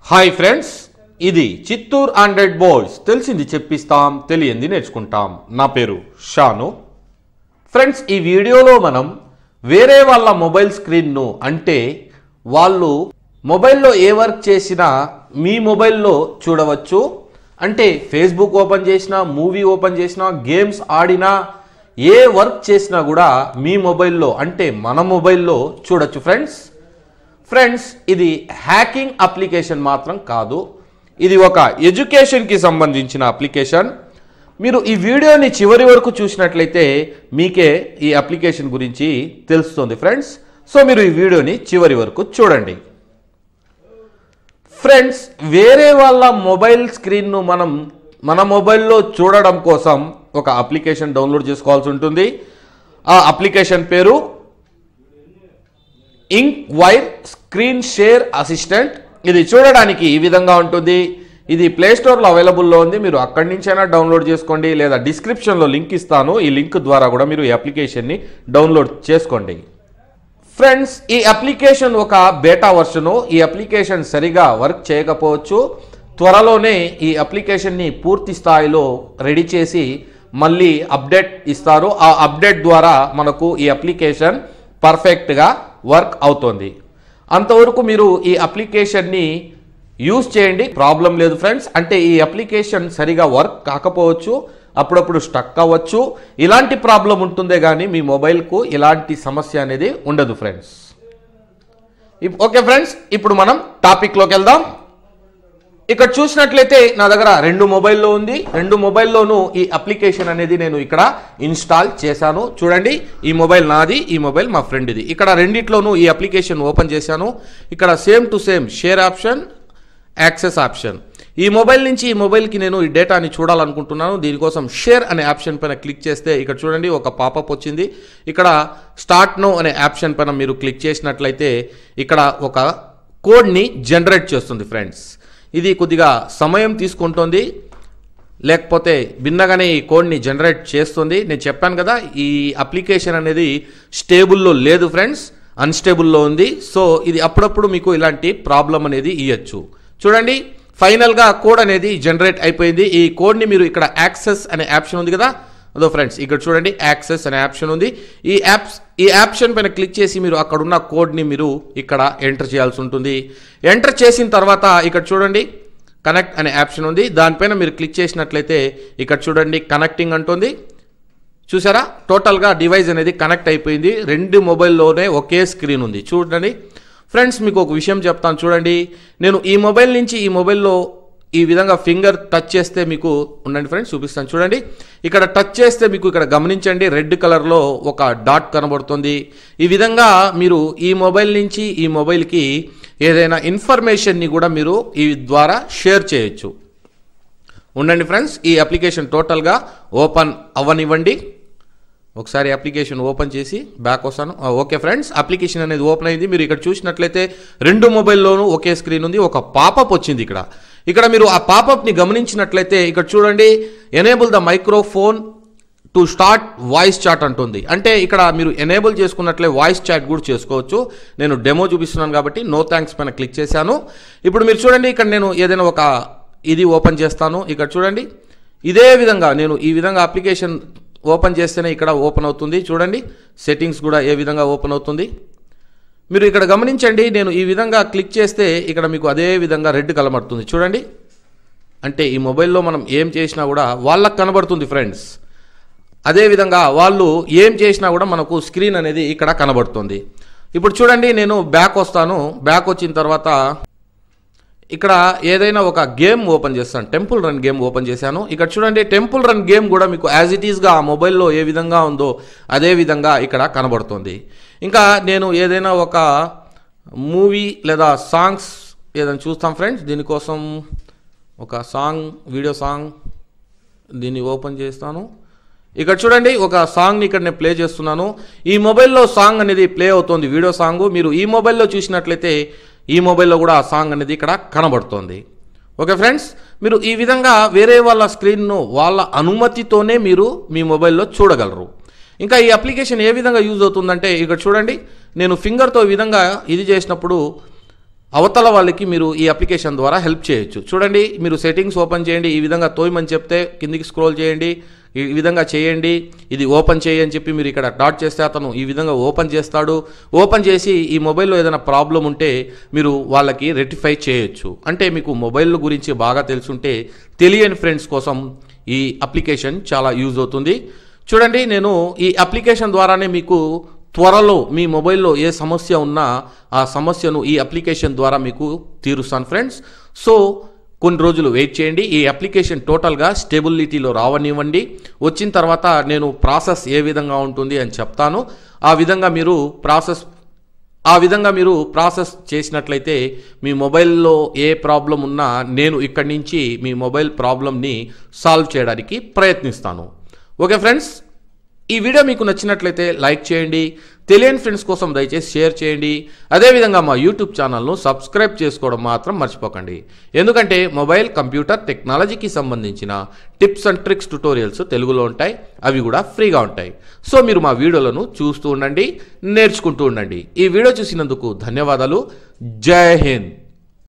Hi friends, ఇది Chittoor Android boys. తెలిసింది చెప్పిస్తాం, తెలియంది నేర్చుకుంటాం. నా పేరు షాను. ఫ్రెండ్స్, ఈ వీడియోలో మనం వేరే వాళ్ళ మొబైల్ స్క్రీన్ను, అంటే వాళ్ళు మొబైల్లో ఏ వర్క్ చేసినా మీ మొబైల్లో చూడవచ్చు. అంటే ఫేస్బుక్ ఓపెన్ చేసినా, మూవీ ఓపెన్ చేసినా, గేమ్స్ ఆడినా, ఏ వర్క్ చేసినా కూడా మీ మొబైల్లో, అంటే మన మొబైల్లో చూడొచ్చు ఫ్రెండ్స్. ఇది హ్యాకింగ్ అప్లికేషన్ మాత్రం కాదు, ఇది ఒక ఎడ్యుకేషన్కి సంబంధించిన అప్లికేషన్. మీరు ఈ వీడియోని చివరి వరకు చూసినట్లయితే మీకే ఈ అప్లికేషన్ గురించి తెలుస్తుంది ఫ్రెండ్స్. సో మీరు ఈ వీడియోని చివరి వరకు చూడండి. ఫ్రెండ్స్, వేరే వాళ్ళ మొబైల్ స్క్రీన్ను మన మొబైల్లో చూడడం కోసం ఒక అప్లికేషన్ డౌన్లోడ్ చేసుకోవాల్సి ఉంటుంది. ఆ అప్లికేషన్ పేరు ఇంక్వైర్ స్క్రీన్ షేర్ అసిస్టెంట్. ఇది చూడడానికి ఈ విధంగా ఉంటుంది. ఇది ప్లే స్టోర్లో అవైలబుల్లో ఉంది. మీరు అక్కడి నుంచైనా డౌన్లోడ్ చేసుకోండి, లేదా డిస్క్రిప్షన్లో లింక్ ఇస్తాను. ఈ లింక్ ద్వారా కూడా మీరు ఈ అప్లికేషన్ని డౌన్లోడ్ చేసుకోండి. ఫ్రెండ్స్, ఈ అప్లికేషన్ ఒక బేటా వర్షను. ఈ అప్లికేషన్ సరిగా వర్క్ చేయకపోవచ్చు. త్వరలోనే ఈ అప్లికేషన్ని పూర్తి స్థాయిలో రెడీ చేసి మళ్ళీ అప్డేట్ ఇస్తారు. ఆ అప్డేట్ ద్వారా మనకు ఈ అప్లికేషన్ పర్ఫెక్ట్గా వర్క్ అవుతుంది. అంతవరకు మీరు ఈ అప్లికేషన్ని యూజ్ చేయండి, ప్రాబ్లం లేదు ఫ్రెండ్స్. అంటే ఈ అప్లికేషన్ సరిగా వర్క్ కాకపోవచ్చు, అప్పుడప్పుడు స్టక్ అవ్వచ్చు. ఇలాంటి ప్రాబ్లం ఉంటుందే కానీ మీ మొబైల్కు ఇలాంటి సమస్య అనేది ఉండదు ఫ్రెండ్స్. ఓకే ఫ్రెండ్స్, ఇప్పుడు మనం టాపిక్లోకి వెళ్దాం. ఇక్కడ చూసినట్లయితే నా దగ్గర రెండు మొబైల్లో ఉంది. రెండు మొబైల్లోనూ ఈ అప్లికేషన్ అనేది నేను ఇక్కడ ఇన్స్టాల్ చేశాను. చూడండి, ఈ మొబైల్ నాది, ఈ మొబైల్ మా ఫ్రెండ్ది. ఇక్కడ రెండిట్లోనూ ఈ అప్లికేషన్ ఓపెన్ చేశాను. ఇక్కడ same to same share option, access option. ఈ మొబైల్ నుంచి ఈ మొబైల్కి నేను ఈ డేటాని చూడాలనుకుంటున్నాను. దీనికోసం షేర్ అనే ఆప్షన్ పైన క్లిక్ చేస్తే ఇక్కడ చూడండి ఒక పాపప్ వచ్చింది. ఇక్కడ స్టార్ట్ నౌ అనే ఆప్షన్ పైన మీరు క్లిక్ చేసినట్లయితే ఇక్కడ ఒక కోడ్ని జనరేట్ చేస్తుంది ఫ్రెండ్స్. ఇది కొద్దిగా సమయం తీసుకుంటుంది, లేకపోతే భిన్నగానే ఈ కోడ్ని జనరేట్ చేస్తుంది. నేను చెప్పాను కదా, ఈ అప్లికేషన్ అనేది స్టేబుల్లో లేదు ఫ్రెండ్స్, అన్స్టేబుల్లో ఉంది. సో ఇది అప్పుడప్పుడు మీకు ఇలాంటి ప్రాబ్లం అనేది ఇవ్వచ్చు. చూడండి, ఫైనల్గా కోడ్ అనేది జనరేట్ అయిపోయింది. ఈ కోడ్ని మీరు ఇక్కడ యాక్సెస్ అనే ఆప్షన్ ఉంది కదా, అదో ఫ్రెండ్స్ ఇక్కడ చూడండి యాక్సెస్ అనే ఆప్షన్ ఉంది. ఈ ఆప్షన్ పైన క్లిక్ చేసి మీరు అక్కడున్న కోడ్ని మీరు ఇక్కడ ఎంటర్ చేయాల్సి ఉంటుంది. ఎంటర్ చేసిన తర్వాత ఇక్కడ చూడండి కనెక్ట్ అనే ఆప్షన్ ఉంది. దానిపైన మీరు క్లిక్ చేసినట్లయితే ఇక్కడ చూడండి కనెక్టింగ్ అంటుంది. చూసారా, టోటల్గా డివైస్ అనేది కనెక్ట్ అయిపోయింది. రెండు మొబైల్లోనే ఒకే స్క్రీన్ ఉంది. చూడండి ఫ్రెండ్స్, మీకు ఒక విషయం చెప్తాను. చూడండి, నేను ఈ మొబైల్ నుంచి ఈ మొబైల్లో ఈ విధంగా ఫింగర్ టచ్ చేస్తే మీకు ఉండండి ఫ్రెండ్స్, చూపిస్తాను. చూడండి, ఇక్కడ టచ్ చేస్తే మీకు ఇక్కడ గమనించండి రెడ్ కలర్లో ఒక డాట్ కనబడుతుంది. ఈ విధంగా మీరు ఈ మొబైల్ నుంచి ఈ మొబైల్కి ఏదైనా ఇన్ఫర్మేషన్ని కూడా మీరు ఈ ద్వారా షేర్ చేయొచ్చు. ఉండండి ఫ్రెండ్స్, ఈ అప్లికేషన్ టోటల్గా ఓపెన్ అవ్వనివ్వండి. ఒకసారి అప్లికేషన్ ఓపెన్ చేసి బ్యాక్ వస్తాను. ఓకే ఫ్రెండ్స్, అప్లికేషన్ అనేది ఓపెన్ అయింది. మీరు ఇక్కడ చూసినట్లయితే రెండు మొబైల్లోనూ ఒకే స్క్రీన్ ఉంది. ఒక పాపప్ వచ్చింది. ఇక్కడ మీరు ఆ పాపప్ని గమనించినట్లయితే ఇక్కడ చూడండి enable the microphone to start voice chat అంటుంది. అంటే ఇక్కడ మీరు ఎనేబుల్ చేసుకున్నట్లే వాయిస్ చాట్ కూడా చేసుకోవచ్చు. నేను డెమో చూపిస్తున్నాను కాబట్టి నో థ్యాంక్స్ పైన క్లిక్ చేశాను. ఇప్పుడు మీరు చూడండి, ఇక్కడ నేను ఏదైనా ఒక ఇది ఓపెన్ చేస్తాను. ఇక్కడ చూడండి, ఇదే విధంగా నేను ఈ విధంగా అప్లికేషన్ ఓపెన్ చేస్తేనే ఇక్కడ ఓపెన్ అవుతుంది. చూడండి, సెట్టింగ్స్ కూడా ఏ విధంగా ఓపెన్ అవుతుంది మీరు ఇక్కడ గమనించండి. నేను ఈ విధంగా క్లిక్ చేస్తే ఇక్కడ మీకు అదే విధంగా రెడ్ కనబడుతుంది. చూడండి, అంటే ఈ మొబైల్లో మనం ఏం చేసినా కూడా వాళ్ళకి కనబడుతుంది ఫ్రెండ్స్. అదేవిధంగా వాళ్ళు ఏం చేసినా కూడా మనకు స్క్రీన్ అనేది ఇక్కడ కనబడుతుంది. ఇప్పుడు చూడండి, నేను బ్యాక్ వస్తాను. బ్యాక్ వచ్చిన తర్వాత ఇక్కడ ఏదైనా ఒక గేమ్ ఓపెన్ చేస్తాను. టెంపుల్ రన్ గేమ్ ఓపెన్ చేశాను. ఇక్కడ చూడండి, టెంపుల్ రన్ గేమ్ కూడా మీకు యాజ్ ఇట్ ఈస్గా ఆ మొబైల్లో ఏ విధంగా ఉందో అదే విధంగా ఇక్కడ కనబడుతుంది. ఇంకా నేను ఏదైనా ఒక మూవీ లేదా సాంగ్స్ ఏదైనా చూస్తాం ఫ్రెండ్స్. దీనికోసం ఒక వీడియో సాంగ్ దీన్ని ఓపెన్ చేస్తాను. ఇక్కడ చూడండి, ఒక సాంగ్ని ఇక్కడ నేను ప్లే చేస్తున్నాను. ఈ మొబైల్లో సాంగ్ అనేది ప్లే అవుతుంది, వీడియో సాంగ్. మీరు ఈ మొబైల్లో చూసినట్లయితే ఈ మొబైల్లో కూడా ఆ సాంగ్ అనేది ఇక్కడ కనబడుతుంది. ఓకే ఫ్రెండ్స్, మీరు ఈ విధంగా వేరే వాళ్ళ స్క్రీన్ను వాళ్ళ అనుమతితోనే మీరు మీ మొబైల్లో చూడగలరు. ఇంకా ఈ అప్లికేషన్ ఏ విధంగా యూజ్ అవుతుందంటే ఇక్కడ చూడండి, నేను ఫింగర్తో ఈ విధంగా ఇది చేసినప్పుడు అవతల వాళ్ళకి మీరు ఈ అప్లికేషన్ ద్వారా హెల్ప్ చేయొచ్చు. చూడండి, మీరు సెట్టింగ్స్ ఓపెన్ చేయండి, ఈ విధంగా తోయమని చెప్తే కిందికి స్క్రోల్ చేయండి, ఈ విధంగా చేయండి, ఇది ఓపెన్ చేయని చెప్పి మీరు ఇక్కడ డాట్ చేస్తే అతను ఈ విధంగా ఓపెన్ చేస్తాడు. ఓపెన్ చేసి ఈ మొబైల్లో ఏదైనా ప్రాబ్లం ఉంటే మీరు వాళ్ళకి రెక్టిఫై చేయొచ్చు. అంటే మీకు మొబైల్ గురించి బాగా తెలుసుంటే తెలియని ఫ్రెండ్స్ కోసం ఈ అప్లికేషన్ చాలా యూజ్ అవుతుంది. చూడండి, నేను ఈ అప్లికేషన్ ద్వారానే మీకు త్వరలో మీ మొబైల్లో ఏ సమస్య ఉన్నా ఆ సమస్యను ఈ అప్లికేషన్ ద్వారా మీకు తీరుస్తాను ఫ్రెండ్స్. సో కొన్ని రోజులు వెయిట్ చేయండి. ఈ అప్లికేషన్ టోటల్గా స్టేబిలిటీలో రావనివ్వండి. వచ్చిన తర్వాత నేను ప్రాసెస్ ఏ విధంగా ఉంటుంది అని చెప్తాను. ఆ విధంగా మీరు ప్రాసెస్ చేసినట్లయితే మీ మొబైల్లో ఏ ప్రాబ్లం ఉన్నా నేను ఇక్కడి నుంచి మీ మొబైల్ ప్రాబ్లమ్ని సాల్వ్ చేయడానికి ప్రయత్నిస్తాను. ఓకే ఫ్రెండ్స్, ఈ వీడియో మీకు నచ్చినట్లయితే లైక్ చేయండి. తెలియని ఫ్రెండ్స్ కోసం దయచేసి షేర్ చేయండి. అదేవిధంగా మా యూట్యూబ్ ఛానల్ను సబ్స్క్రైబ్ చేసుకోవడం మాత్రం మర్చిపోకండి. ఎందుకంటే మొబైల్ కంప్యూటర్ టెక్నాలజీకి సంబంధించిన టిప్స్ అండ్ ట్రిక్స్ ట్యుటోరియల్స్ తెలుగులో ఉంటాయి. అవి కూడా ఫ్రీగా ఉంటాయి. సో మీరు మా వీడియోలను చూస్తూ ఉండండి, నేర్చుకుంటూ ఉండండి. ఈ వీడియో చూసినందుకు ధన్యవాదాలు. జై హింద్.